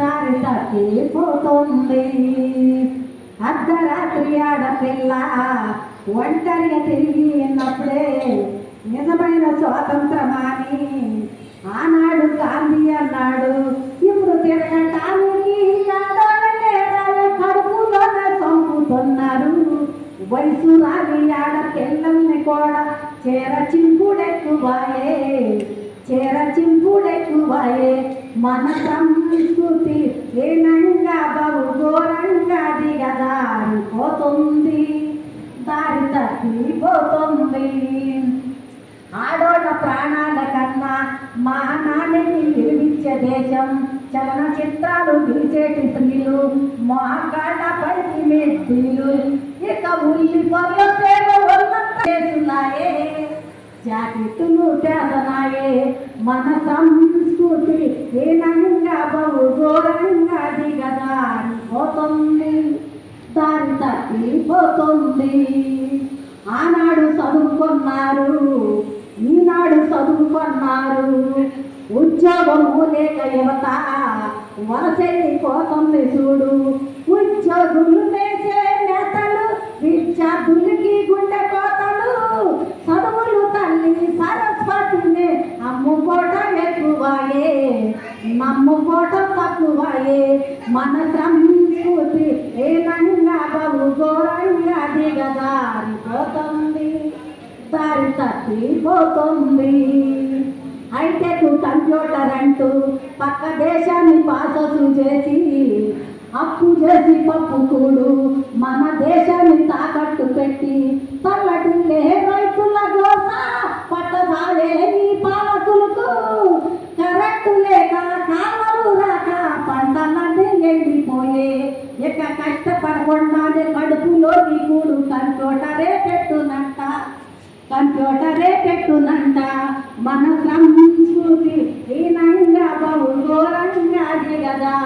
దారి తప్పిపోతుంది. అర్ధరాత్రి ఆడపిల్ల ఒంటరిగా తిరిగినప్పుడే నిజమైన స్వాతంత్రమాని ఆనాడు గాంధీ అన్నాడు. ఇప్పుడు తిరగటానికి కడుపులోనే చంపుతున్నారు. వయసు రాని ఆడపిల్లల్ని కూడా చేర చింపుడెక్కువాయే మన సంస్కృతి ఏనంగా బహు ఘోరంగా దిగదారిపోతుంది, దారి తప్పిపోతుంది. ఆడోళ్ళ ప్రాణాల కన్నా మానాన్ని విలువించే దేశం, చలనచిత్రాలు గీసేటి స్త్రీలు, మోకాళ్ళపైకి మెట్టిలు, ఇక ఉల్లి పొల్ల సేవ చేస్తున్నాయే, జాకెట్టులు చేస్తున్నాయే. మన సంస్కృతి హీనంగా బహు ఘోరంగా దిగదారిపోతుంది, దారి తప్పిపోతుంది. ఆనాడు చదువుకున్నారు, ఈనాడు చదువుకున్నారు. ఉద్యోగము లేక యువత వలసెళ్ళిపోతుంది చూడు. ఉద్యోగులు వేసే నేతలు విద్యార్థులకి గుండె కోతలు. చదువులు తల్లి సరస్వతిని అమ్ముకోవటం ఎక్కువాయే, నమ్ముకోవటం తక్కువాయే. మన సంస్కృతి ఏనంగా బహు ఘోరంగా దిగదారిపోతుంది, దారి తప్పిపోతుంది. హైటెక్ కంప్యూటర్ అంటూ పక్క దేశాన్ని పాససు చేసి అప్పు చేసి పప్పు కూడు మన దేశాన్ని తాకట్టు పెట్టి తల్లటిల్లే రైతుల గోస పట్టదాలే ఈ పాలకులకు. కరెంటు లేక కాలువలు రాక పంటలన్నీ ఎండిపోయే, ఇక కష్టపడకుండానే కడుపులోకి కూడు కంప్యూటరే పెట్టునంట. మన సంస్కృతి హీనంగా బహు ఘోరంగా దిగదా